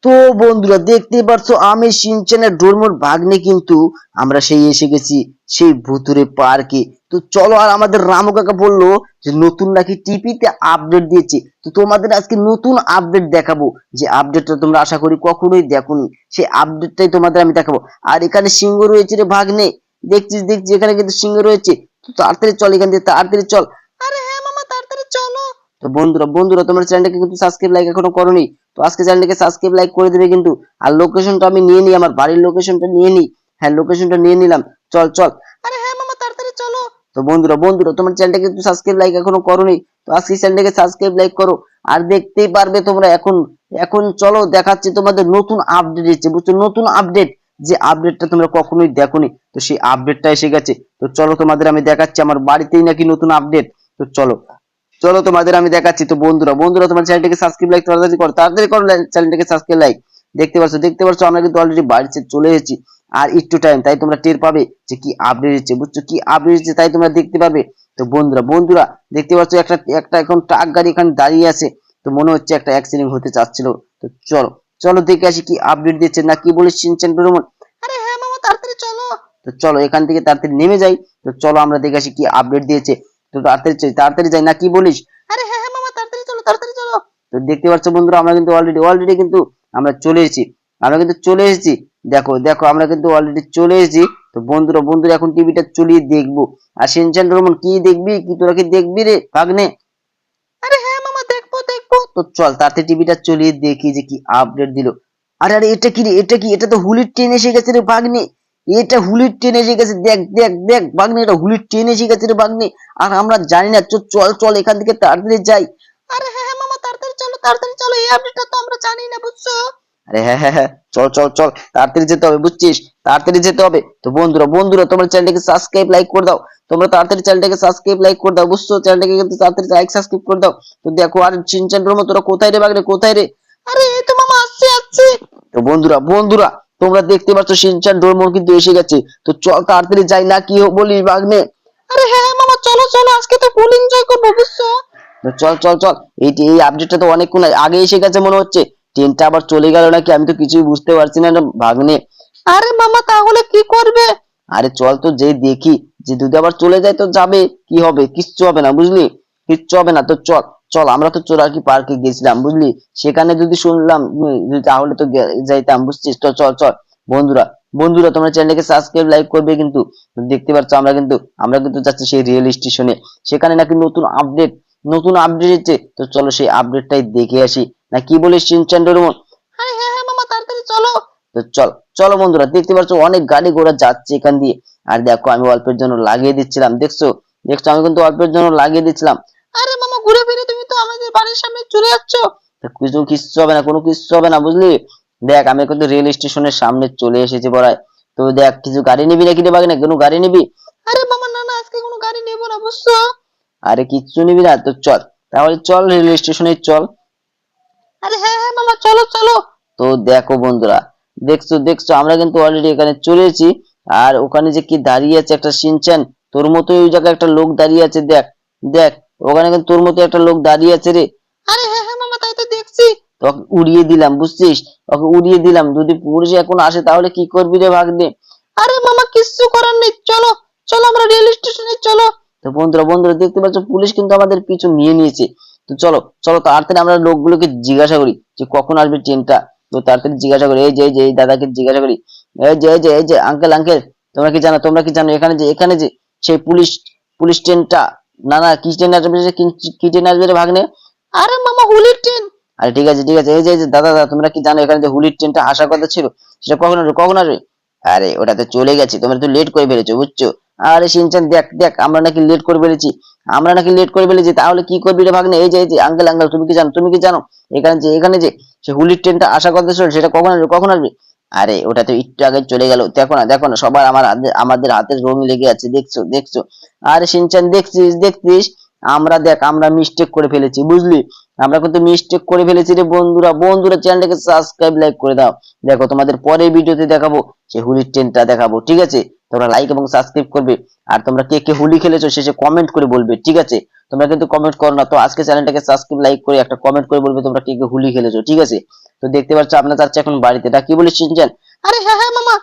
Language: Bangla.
তো বন্ধুরা দেখতে পারছো আমি সিনচানের ডোরমোর ভাগ্নে কিন্তু আমরা সেই এসে গেছি সেই ভুতুরে পার্কে। তো চলো, আর আমাদের রামু কাকা বললো যে নতুন নাকি টিপিতে আপডেট দিয়েছে। তো তোমাদের আজকে নতুন আপডেট দেখাবো, যে আপডেটটা তোমরা আশা করি কখনোই দেখোনি, সেই আপডেটটাই তোমাদের আমি দেখাবো। আর এখানে সিংহ রয়েছে রে ভাগ্নে, দেখছিস দেখছিস এখানে কিন্তু সিংহ রয়েছে। তো তাড়াতাড়ি চল এখান থেকে, তাড়াতাড়ি চল। আরে হ্যাঁ মামা, তাড়াতাড়ি চলো। তো বন্ধুরা বন্ধুরা তোমরা চ্যানেলটাকে কিন্তু সাবস্ক্রাইব লাইক এখনো করোনি, তো আজকে চ্যানেলটাকে সাবস্ক্রাইব লাইক করে দেবে কিন্তু। আর লোকেশনটা আমি নিয়ে নিই, আমার বাড়ির লোকেশনটা নিয়ে নিই। হ্যাঁ, লোকেশনটা নিয়ে নিলাম। চল চল। আরে হ্যাঁ মামা, তাড়াতাড়ি চলো। তো বন্ধুরা বন্ধুরা তোমার চ্যানেলটাকে কিন্তু সাবস্ক্রাইব লাইক এখনো করোনি, তো আজকে চ্যানেলটাকে সাবস্ক্রাইব লাইক করো। আর দেখতেই পারবে তোমরা এখন এখন চলো দেখাচ্ছি তোমাদের নতুন আপডেট এসেছে, বুঝছো? নতুন আপডেট, যে আপডেটটা তোমরা কখনোই দেখোনি, তো সেই আপডেটটা এসে গেছে। তো চলো তোমাদের আমি দেখাচ্ছি, আমার বাড়িতেই নাকি নতুন আপডেট। তো চলো চলো তোমাদের আমি দেখাচ্ছি। তো বন্ধুরা বন্ধুরা তোমার চ্যানেলটাকে সাবস্ক্রাইব লাইক তাড়াতাড়ি করো চ্যানেলটাকে সাবস্ক্রাইব লাইক। দেখতে পাচ্ছ আমরা কিন্তু অলরেডি বাড়িতে চলে এসেছি। আর একটু টাইম, তাই তোমরা টের পাবে যে কি আপডেট হচ্ছে, বুঝছো? কি আপডেট হচ্ছে তাই তোমরা দেখতে পাবে। তো বন্ধুরা বন্ধুরা দেখতে পাচ্ছ একটা একটা এখন ট্রাক গাড়ি এখানে দাঁড়িয়ে আছে। তো মনে হচ্ছে একটা অ্যাক্সিডেন্ট হতে চাচ্ছিল। তো চলো চলো দেখে আসি কি আপডেট দিচ্ছে, না কি বলিস শিনচ্যান ডোরেমন? আরে হ্যাঁ মামা, তাড়াতাড়ি চলো। তো চলো এখান থেকে তাড়াতাড়ি নেমে যাই। তো চলো আমরা দেখে আসি কি আপডেট দিয়েছে। তো তাড়াতাড়ি যাই, না কি বলিস? আরে হ্যাঁ হ্যাঁ মামা, তাড়াতাড়ি চলো তাড়াতাড়ি চলো। তো দেখতে পাচ্ছ বন্ধুরা আমরা কিন্তু অলরেডি কিন্তু আমরা চলে এসেছি। আমরা কিন্তু চলে এসেছি। দেখো দেখো আমরা কিন্তু অলরেডি চলে এসেছি। তো বন্ধুরা বন্ধুরা এখন টিভিটা চলিয়ে দেখবো। আর শিনচ্যান ডোরেমন কি দেখবি, কি তোরা কি দেখবি রে ভাগ্নে? আরে হ্যাঁ মামা, দেখবো দেখবো। তো চল তাড়াতাড়ি টিভিটা চলিয়ে দেখি যে কি আপডেট দিল। আরে আরে এটা কি রে, এটা কি? এটা তো হুলির ট্রেন এসে গেছে রে ভাগ্নে। এটা হুলির ট্রেন এসে গেছে, দেখ দেখ দেখ ভাগ্নে, এটা হুলির ট্রেন এসে গেছে রে ভাগ্নে। আর আমরা জানি না, চল চল এখান থেকে তাড়াতাড়ি যাই। আরে হ্যাঁ হ্যাঁ মামা, তাড়াতাড়ি চলো, এই আপডেটটা তো আমরা জানি না, বুঝছো? আরে হ্যাঁ হ্যাঁ হ্যাঁ, চল চল চল, তাড়াতাড়ি যেতে হবে, বুঝছিস? তাড়াতাড়ি যেতে হবে। তো বন্ধুরা বন্ধুরা তোমার চ্যানেলটাকে সাবস্ক্রাইব লাইক করে দাও। তোমরা তাড়াতাড়ি চ্যানেলটাকে সাবস্ক্রাইব লাইক করে দাও, বুঝছো? চ্যানেলটাকে কিন্তু তাড়াতাড়ি লাইক সাবস্ক্রাইব করে দাও। তো দেখো, আর চিনচান রোমো তোরা কোথায় রে ভাগ্নে, কোথায় রে? আরে এই তো মামা, আসছে আসছে। তো বন্ধুরা বন্ধুরা তোমরা দেখতে পাচ্ছ শিনচান ডোরেমন কিন্তু এসে গেছে। তো চল তাড়াতাড়ি যাই, না কি বলিস ভাগ্নে? আরে হ্যাঁ মামা, চলো চলো, আজকে তো ফুল এনজয় করবো, বুঝছো? তো চল চল চল, এই আপডেটটা তো অনেকক্ষণ আগে এসে গেছে মনে হচ্ছে। ট্রেনটা আবার চলে গেল নাকি, আমি তো কিছুই বুঝতে পারছি না ভাগ্নে। আরে মামা, তাহলে কি করবে? আরে চল তো যে দেখি, যে যদি আবার চলে যায় তো যাবে, কি হবে? কিচ্ছু হবে না, বুঝলি? কিচ্ছু হবে না। তো চল চল, আমরা তো চোরাকি পার্কে গেছিলাম, বুঝলি? সেখানে যদি শুনলাম তাহলে তো যাইতাম, বুঝছিস? তো চল চল। বন্ধুরা বন্ধুরা তোমরা চ্যানেলকে সাবস্ক্রাইব লাইক করবে কিন্তু। দেখতে পাচ্ছ আমরা কিন্তু যাচ্ছি সেই রেল স্টেশনে। সেখানে নাকি নতুন আপডেট এসেছে। তো চলো সেই আপডেটটাই দেখে আসি, না কি বলিস শিনচ্যান ডোরেমন? আরে হ্যাঁ হ্যাঁ মামা, তাড়াতাড়ি চলো। তো চল চলো বন্ধুরা, দেখতে পাচ্ছ অনেক গাড়ি ঘোড়া যাচ্ছে এখান দিয়ে। আর দেখো আমি অল্পের জন্য লাগিয়ে দিচ্ছিলাম, দেখছো? দেখছো আমি কিন্তু অল্পের জন্য লাগিয়ে দিচ্ছিলাম। আরে মামা, ঘুরে ফিরে তুমি তো আমাদের বাড়ির সামনে চলে যাচ্ছ। কিচ্ছু হবে না, কোনো কিচ্ছু হবে না, বুঝলি? দেখ আমি কিন্তু রেল স্টেশনের সামনে চলে এসেছি বড়াই। তো দেখ, কিছু গাড়ি নিবি নাকি রে বাগনা, কোনো গাড়ি নিবি? আরে মামা না না, আজকে কোনো গাড়ি নেবো না, বুঝছো? আরে কিচ্ছু নিবি না? তো চল তাহলে, চল রেল স্টেশনে চল। আরে হ্যাঁ হ্যাঁ মামা, চলো চলো। তো দেখো বন্ধুরা, দেখছো দেখছো আমরা কিন্তু অলরেডি এখানে চলে এসেছি। আর ওখানে যে কি দাঁড়িয়ে আছে একটা শিনচ্যান, তোর মতো ওই জায়গায় একটা লোক দাঁড়িয়ে আছে, দেখ দেখ, ওখানে কিন্তু তোর মতো একটা লোক দাঁড়িয়ে আছে রে। আরে হ্যাঁ হ্যাঁ মামা, তাই তো দেখছি। তোকে উড়িয়ে দিলাম, বুঝছিস? ওকে উড়িয়ে দিলাম। যদি পুলিশ এখন আসে তাহলে কি করবি রে ভাগ্নে? আরে মামা, কিচ্ছু করার নেই, চলো চলো আমরা রেল স্টেশনে চলো। তো বন্ধুরা বন্ধুরা দেখতে পাচ্ছ পুলিশ কিন্তু আমাদের পিছু নিয়ে নিয়েছে। তো চলো চলো তাড়াতাড়ি আমরা লোকগুলোকে জিজ্ঞাসা করি যে কখন আসবে ট্রেনটা। তো তাড়াতাড়ি জিজ্ঞাসা করি, এই যে দাদাকে জিজ্ঞাসা করি, এই যে আঙ্কেল তোমরা কি জানো এখানে যে সেই পুলিশ ট্রেনটা, না না কি ট্রেন আসবে, কি ট্রেন আসবে রে ভাগ্নে? আরে মামা, হুলির ট্রেন। আরে ঠিক আছে, এই যে দাদা তোমরা কি জানো এখানে যে হুলির ট্রেনটা আসার কথা ছিল, সেটা কখন আসবে? আরে ওটা তো চলে গেছে, তোমরা তো লেট করে ফেলেছো, বুঝছো? আরে শিনচান দেখ দেখ, আমরা নাকি লেট করে ফেলেছি। তাহলে কি করবি রে ভাগ্নে? এই যে আঙ্কেল তুমি কি জানো এখানে যে সে হুলির ট্রেনটা আসার কথা ছিল, সেটা কখন আসবে? আরে ওটা তো একটু আগে চলে গেল, দেখো না সবার আমাদের হাতের রং লেগে আছে, দেখছো? আরে শিনচান দেখছিস, আমরা মিস্টেক করে ফেলেছি, বুঝলি? আমরা কিন্তু মিস্টেক করে ফেলেছি রে বন্ধুরা চ্যানেলটাকে সাবস্ক্রাইব লাইক করে দাও। দেখো তোমাদের পরের ভিডিওতে দেখাবো সেই হুলির ট্রেনটা দেখাবো, ঠিক আছে? তোমরা লাইক এবং সাবস্ক্রাইব করবে। আর তোমরা কে কে হোলি খেলেছো শেষে কমেন্ট করে বলবে, ঠিক আছে? তোমরা কিন্তু কমেন্ট করো না, তো আজকে চ্যানেলটাকে সাবস্ক্রাইব লাইক করে একটা কমেন্ট করে বলবে তোমরা কে কে হোলি খেলেছো, ঠিক আছে? তো দেখতে পাচ্ছ আপনার চাচ্চা এখন বাড়িতে, তা কি বলিস শিনচান? আরে হ্যাঁ হ্যাঁ মামা,